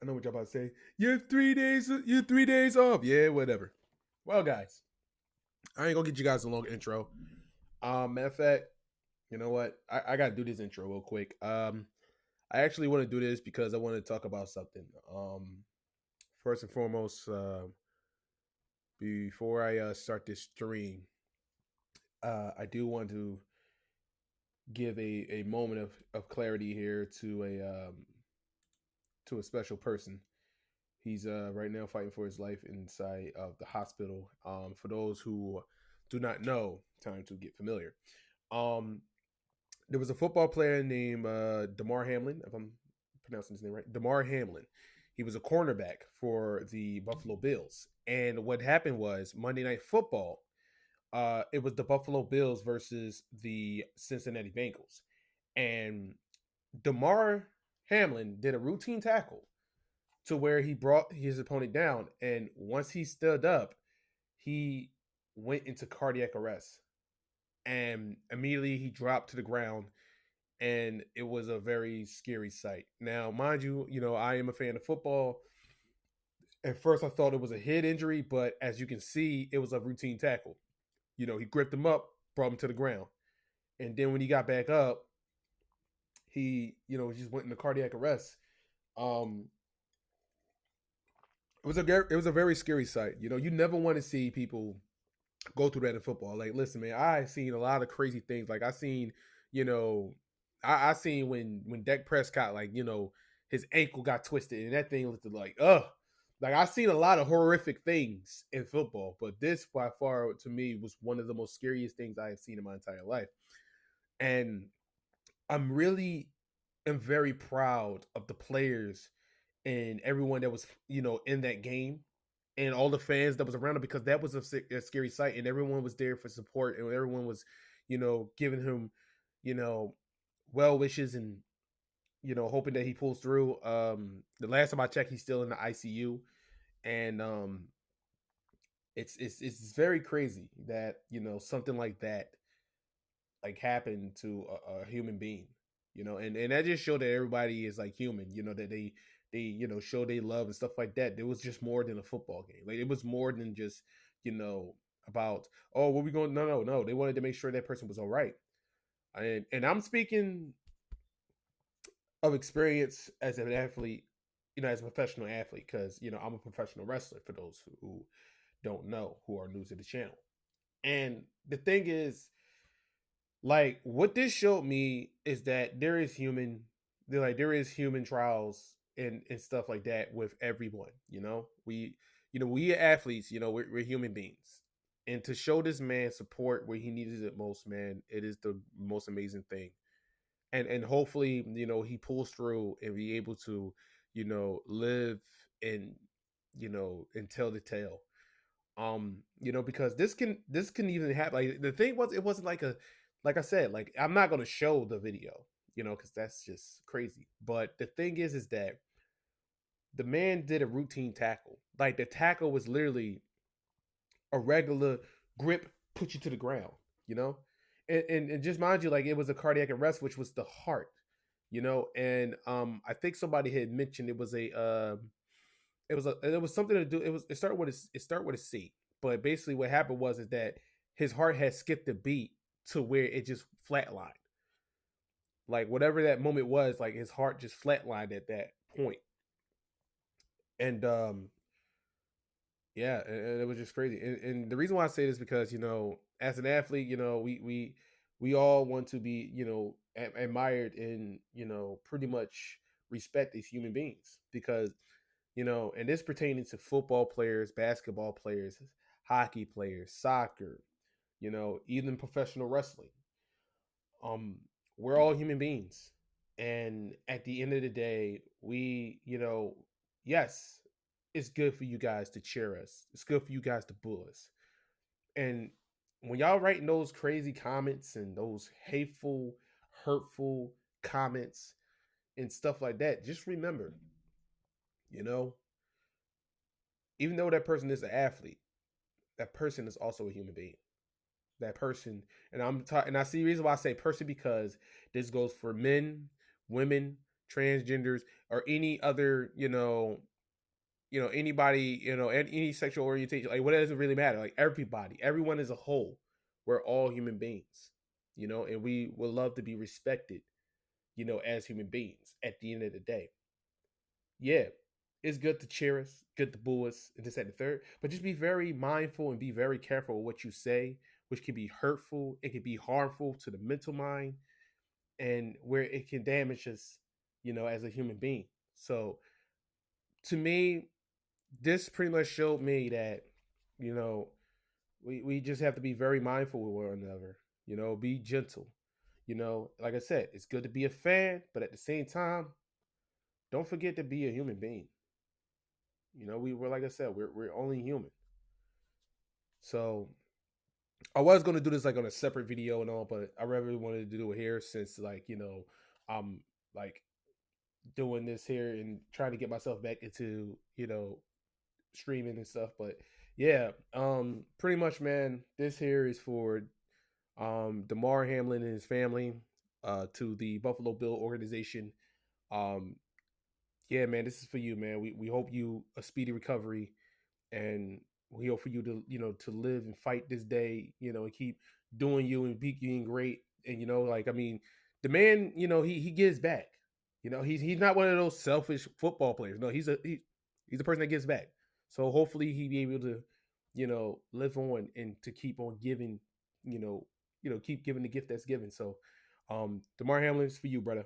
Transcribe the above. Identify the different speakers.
Speaker 1: I know what y'all about to say. You're 3 days. You're 3 days off. Yeah, whatever. Well, guys, I ain't gonna get you guys a long intro. Matter of fact, you know what? I gotta do this intro real quick. I actually want to do this because I want to talk about something. First and foremost, before I start this stream, I do want to give a moment of clarity here to a special person. He's right now fighting for his life inside of the hospital. For those who do not know, time to get familiar. Um, there was a football player named Damar Hamlin, if I'm pronouncing his name right. Damar Hamlin. He was a cornerback for the Buffalo Bills. And what happened was Monday Night Football. It was the Buffalo Bills versus the Cincinnati Bengals, and Damar Hamlin did a routine tackle to where he brought his opponent down. And once he stood up, he went into cardiac arrest. And immediately he dropped to the ground. And it was a very scary sight. Now, mind you, I am a fan of football. At first, I thought it was a head injury, but as you can see, it was a routine tackle. He gripped him up, brought him to the ground. And then when he got back up, he, just went into cardiac arrest. Um, it was a very scary sight. You never want to see people go through that in football. Like, listen, man, I seen a lot of crazy things. Like, I seen, you know, I seen when Dak Prescott, like, his ankle got twisted and that thing looked like, ugh. Like, I've seen a lot of horrific things in football, but this by far to me was one of the most scariest things I have seen in my entire life. And I'm really am very proud of the players and everyone that was in that game and all the fans that was around it, because that was a scary sight and everyone was there for support and everyone was giving him you know well wishes and hoping that he pulls through. The last time I checked, he's still in the ICU. And it's very crazy that something like that like happened to a human being. And that just showed that everybody is like human. That they show they love and stuff like that. There was just more than a football game. Like, it was more than just about, oh, what we going, no, they wanted to make sure that person was all right. And I'm speaking of experience as an athlete, as a professional athlete, because I'm a professional wrestler, for those who don't know, who are new to the channel. And the thing is, like, what this showed me is that there is human trials and stuff like that with everyone. We athletes, we're human beings. And to show this man support where he needed it most, man, it is the most amazing thing. And hopefully, he pulls through and be able to, live and and tell the tale. Because this can even happen. Like, the thing was, it wasn't like like I said, like, I'm not gonna show the video, because that's just crazy. But the thing is that the man did a routine tackle. Like, the tackle was literally a regular grip, put you to the ground, you know? And just mind you, like, it was a cardiac arrest, which was the heart, and I think somebody had mentioned it was something to do. It started with a C. But basically what happened was is that his heart had skipped a beat to where it just flatlined. Like, whatever that moment was, like, his heart just flatlined at that point. And yeah, and it was just crazy. And the reason why I say this is because, as an athlete, we all want to be, admired and, pretty much respect these human beings, because and this pertaining to football players, basketball players, hockey players, soccer, even professional wrestling. Um, we're all human beings. And at the end of the day, yes, it's good for you guys to cheer us. It's good for you guys to boo us. And when y'all writing those crazy comments and those hateful, hurtful comments and stuff like that, just remember, you know, even though that person is an athlete, that person is also a human being. That person, and I'm talking, and I see the reason why I say person, because this goes for men, women. transgenders, or any other, anybody, any sexual orientation, like what doesn't really matter. Like everybody, everyone is a whole. We're all human beings, and we would love to be respected, as human beings at the end of the day. Yeah, it's good to cheer us, good to boo us, and this at the third. But just be very mindful and be very careful of what you say, which can be hurtful. It can be harmful to the mental mind, and where it can damage us, as a human being. So to me, this pretty much showed me that, you know, we just have to be very mindful with one another. Be gentle. Like I said, it's good to be a fan, but at the same time, don't forget to be a human being. We're like I said, we're only human. So I was gonna do this like on a separate video and all, but I really wanted to do it here since I'm like doing this here and trying to get myself back into streaming and stuff. But yeah, pretty much, man. This here is for Damar Hamlin and his family, to the Buffalo Bill organization. Um, yeah, man, this is for you, man. We hope you a speedy recovery, and we hope for you to to live and fight this day, and keep doing you and being great. And like, I mean, the man, he gives back. He's not one of those selfish football players. No, he's a person that gives back. So hopefully he be able to, live on and to keep on giving, keep giving the gift that's given. So, Damar Hamlin, is for you, brother.